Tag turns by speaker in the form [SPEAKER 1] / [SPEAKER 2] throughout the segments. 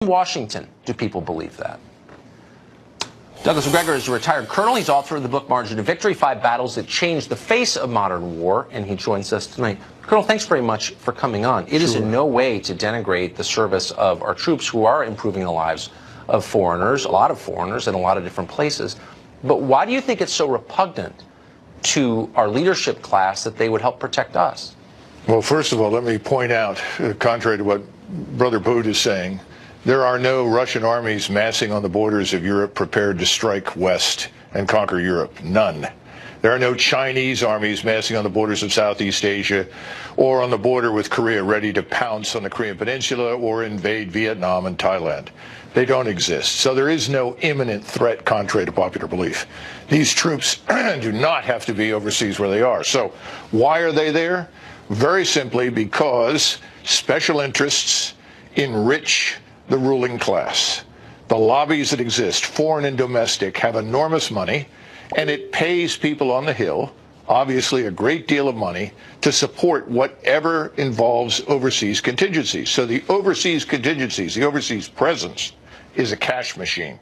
[SPEAKER 1] Washington do people believe that? Douglas Macgregor is a retired colonel. He's author of the book Margin of Victory, 5 Battles That Changed the Face of Modern War, and he joins us tonight. Colonel, thanks very much for coming on. It is in no way to denigrate the service of our troops who are improving the lives of foreigners, a lot of foreigners in a lot of different places. But why do you think it's so repugnant to our leadership class that they would help protect us?
[SPEAKER 2] Well, first of all, let me point out, contrary to what Brother Boot is saying, there are no Russian armies massing on the borders of Europe prepared to strike west and conquer Europe. None. There are no Chinese armies massing on the borders of Southeast Asia or on the border with Korea ready to pounce on the Korean Peninsula or invade Vietnam and Thailand. They don't exist. So there is no imminent threat, contrary to popular belief. These troops do not have to be overseas where they are. So why are they there? Very simply because special interests enrich the ruling class. The lobbies that exist, foreign and domestic, have enormous money, and it pays people on the Hill, obviously a great deal of money, to support whatever involves overseas contingencies. So the overseas contingencies, the overseas presence, is a cash machine.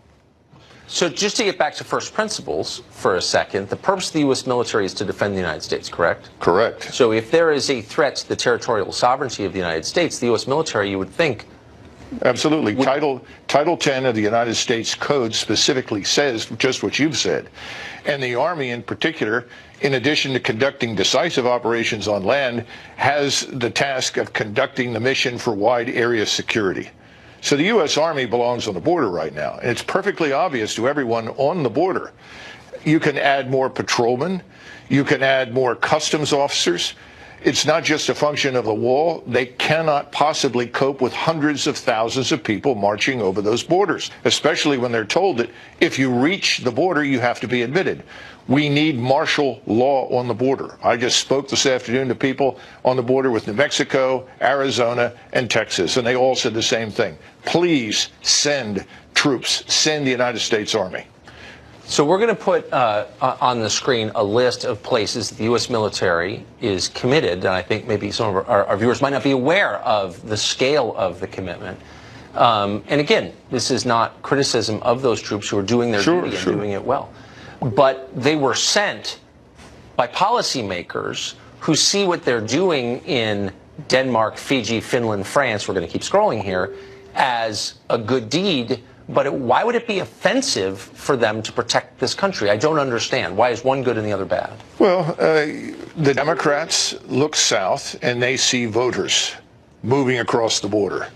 [SPEAKER 1] So just to get back to first principles for a second, the purpose of the U.S. military is to defend the United States, correct?
[SPEAKER 2] Correct.
[SPEAKER 1] So if there is a threat to the territorial sovereignty of the United States, the U.S. military, you would think...
[SPEAKER 2] Absolutely. Title 10 of the United States Code specifically says just what you've said. And the Army in particular, in addition to conducting decisive operations on land, has the task of conducting the mission for wide area security. So the U.S. Army belongs on the border right now, and it's perfectly obvious to everyone on the border. You can add more patrolmen. You can add more customs officers. It's not just a function of the wall. They cannot possibly cope with hundreds of thousands of people marching over those borders, especially when they're told that if you reach the border, you have to be admitted. We need martial law on the border. I just spoke this afternoon to people on the border with New Mexico, Arizona, and Texas, and they all said the same thing. Please send troops, send the United States Army.
[SPEAKER 1] So we're going to put on the screen a list of places the U.S. military is committed, and I think maybe some of our viewers might not be aware of the scale of the commitment. And again, this is not criticism of those troops who are doing their duty and doing it well. But they were sent by policymakers who see what they're doing in Denmark, Fiji, Finland, France, we're going to keep scrolling here, as a good deed. But why would it be offensive for them to protect this country? I don't understand. Why is one good and the other bad?
[SPEAKER 2] Well, the Democrats look south and they see voters moving across the border.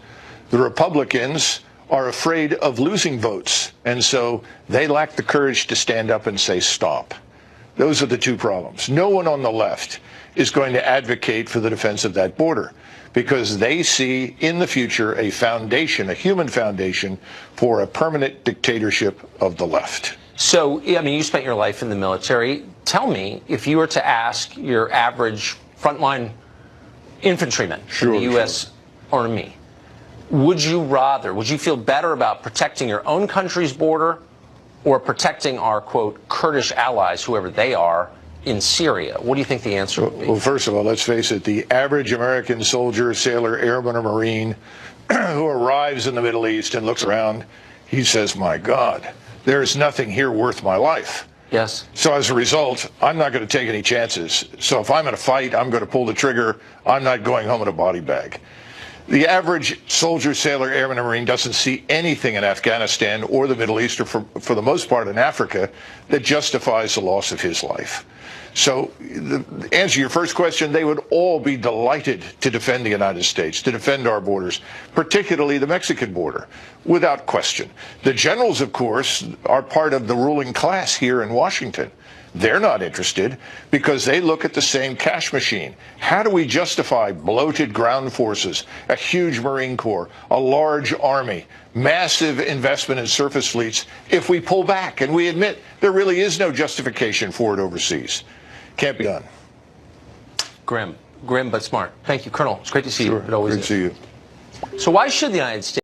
[SPEAKER 2] The Republicans are afraid of losing votes, and so they lack the courage to stand up and say stop. Those are the two problems. No one on the left is going to advocate for the defense of that border, because they see in the future a foundation, a human foundation, for a permanent dictatorship of the left.
[SPEAKER 1] So, I mean, you spent your life in the military. Tell me, if you were to ask your average frontline infantryman in the U.S. Army, would you feel better about protecting your own country's border or protecting our, quote, Kurdish allies, whoever they are, in Syria? What do you think the answer would be?
[SPEAKER 2] Well, first of all, let's face it, the average American soldier, sailor, airman, or Marine who arrives in the Middle East and looks around, he says, my God, there's nothing here worth my life.
[SPEAKER 1] Yes.
[SPEAKER 2] So as a result, I'm not going to take any chances. So if I'm in a fight, I'm going to pull the trigger. I'm not going home in a body bag. The average soldier, sailor, airman, and Marine doesn't see anything in Afghanistan or the Middle East, or for the most part in Africa, that justifies the loss of his life. So, to answer your first question, they would all be delighted to defend the United States, to defend our borders, particularly the Mexican border, without question. The generals, of course, are part of the ruling class here in Washington. They're not interested because they look at the same cash machine. How do we justify bloated ground forces, a huge Marine Corps, a large Army, massive investment in surface fleets if we pull back and we admit there really is no justification for it overseas? Can't be done.
[SPEAKER 1] Grim but smart. Thank you, Colonel. It's great to see you. It always is.
[SPEAKER 2] Great to see you.
[SPEAKER 1] So why should the United States